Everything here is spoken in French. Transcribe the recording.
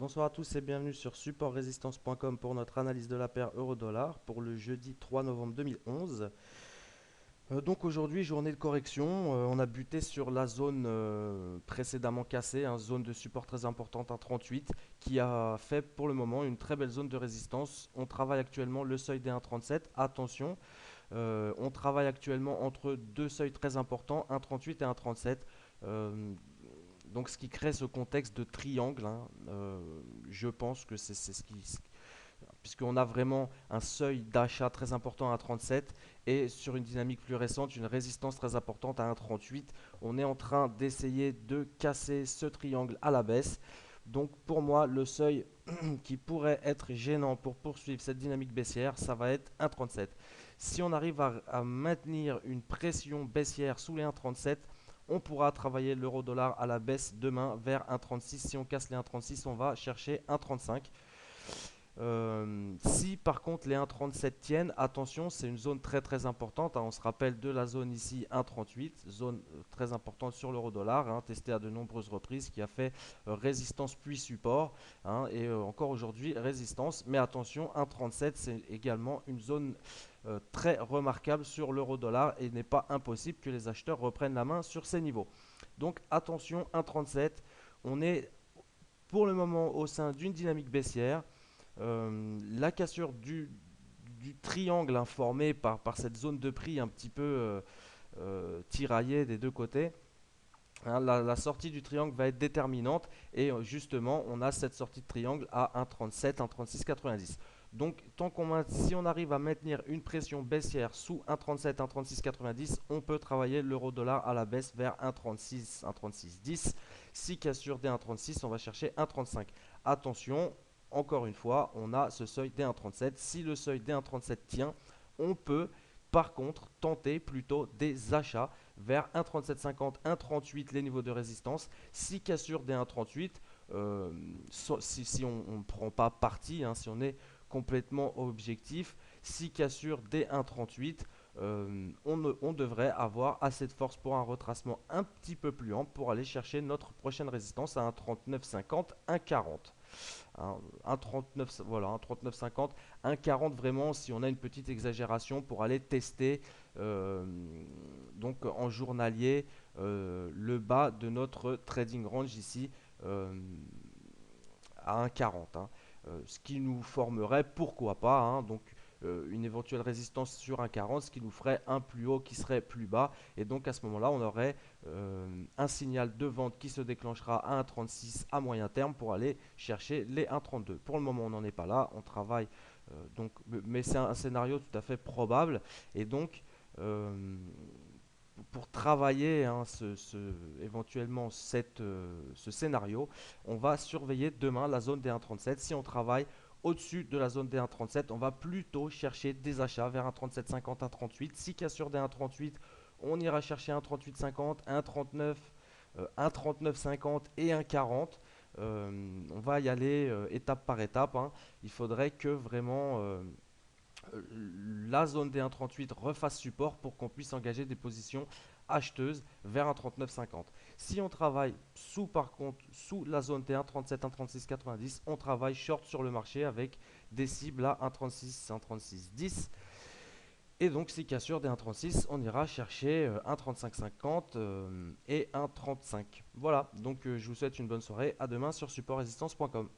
Bonsoir à tous et bienvenue sur supportrésistance.com pour notre analyse de la paire euro-dollar pour le jeudi 3 novembre 2011. Donc aujourd'hui, journée de correction, on a buté sur la zone précédemment cassée, une zone de support très importante, un 38, qui a fait pour le moment une très belle zone de résistance. On travaille actuellement le seuil des 1,37. Attention, on travaille actuellement entre deux seuils très importants, un 38 et un 37. Euh, donc ce qui crée ce contexte de triangle, hein. Je pense que c'est ce qui... Puisqu'on a vraiment un seuil d'achat très important à 1,37 et sur une dynamique plus récente, une résistance très importante à 1,38. On est en train d'essayer de casser ce triangle à la baisse. Donc pour moi, le seuil qui pourrait être gênant pour poursuivre cette dynamique baissière, ça va être 1,37. Si on arrive à maintenir une pression baissière sous les 1,37, on pourra travailler l'euro-dollar à la baisse demain vers 1,36. Si on casse les 1,36, on va chercher 1,35. Si par contre les 1,37 tiennent, attention, c'est une zone très très importante, hein. On se rappelle de la zone ici 1,38, zone très importante sur l'euro-dollar, hein, testée à de nombreuses reprises, qui a fait résistance puis support, hein, et encore aujourd'hui résistance. Mais attention, 1,37 c'est également une zone très remarquable sur l'euro-dollar et il n'est pas impossible que les acheteurs reprennent la main sur ces niveaux. Donc attention, 1,37, on est pour le moment au sein d'une dynamique baissière. La cassure du triangle, hein, formé par cette zone de prix un petit peu tiraillée des deux côtés, hein, la sortie du triangle va être déterminante et justement on a cette sortie de triangle à 1,37, 1,3690. Donc si on arrive à maintenir une pression baissière sous 1,37, 1,3690, on peut travailler l'euro-dollar à la baisse vers 1,36, 1,3610. Si cassure des 1,36, on va chercher 1,35. Attention, encore une fois, on a ce seuil des 1,37. Si le seuil des 1,37 tient, on peut par contre tenter plutôt des achats vers 1,3750, 1,38 les niveaux de résistance. Si cassure des 1,38, si on ne prend pas parti, hein, si on est complètement objectif, si cassure des 1,38, on devrait avoir assez de force pour un retracement un petit peu plus ample pour aller chercher notre prochaine résistance à 1,3950, 1,40. Un 39, voilà, un 39,50, un 40 vraiment si on a une petite exagération pour aller tester donc en journalier le bas de notre trading range ici à 1,40, hein. Ce qui nous formerait, pourquoi pas, hein, donc une éventuelle résistance sur 1,40, ce qui nous ferait un plus haut qui serait plus bas. Et donc à ce moment-là, on aurait un signal de vente qui se déclenchera à 1,36 à moyen terme pour aller chercher les 1,32. Pour le moment, on n'en est pas là, on travaille, mais c'est un scénario tout à fait probable. Et donc, euh, pour travailler, hein, éventuellement ce scénario, on va surveiller demain la zone des 1,37. Si on travaille au-dessus de la zone des 1,37, on va plutôt chercher des achats vers 1,3750, 1,38. Si cassure des 1,38, on ira chercher 1,3850, 1,39, 1,3950 et 1,40. On va y aller étape par étape, hein. Il faudrait que vraiment la zone des 1,38 refasse support pour qu'on puisse engager des positions acheteuses vers 1,3950. Si on travaille par contre, sous la zone des 1,37, 1,3690, on travaille short sur le marché avec des cibles à 1,36, 1,3610. Et donc, si cassure des 1,36, on ira chercher 1,3550 et 1,35. Voilà, donc je vous souhaite une bonne soirée. À demain sur supportrésistance.com.